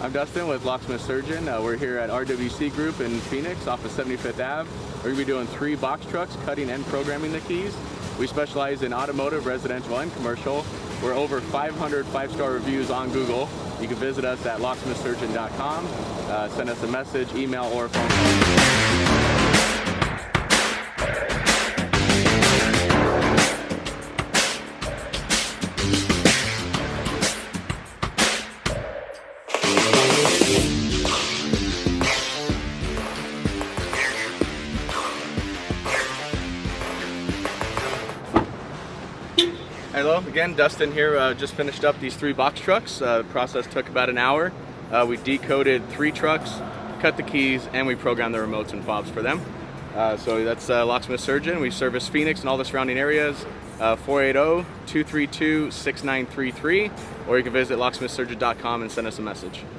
I'm Dustin with Locksmith Surgeon. We're here at RWC Group in Phoenix off of 75th Ave. We're going to be doing 3 box trucks, cutting and programming the keys. We specialize in automotive, residential, and commercial. We're over 500 5-star reviews on Google. You can visit us at locksmithsurgeon.com, send us a message, email, or phone call. Hello, again, Dustin here. Just finished up these 3 box trucks. The process took about an hour. We decoded 3 trucks, cut the keys, and we programmed the remotes and fobs for them. So that's Locksmith Surgeon. We service Phoenix and all the surrounding areas. 480-232-6933, or you can visit locksmithsurgeon.com and send us a message.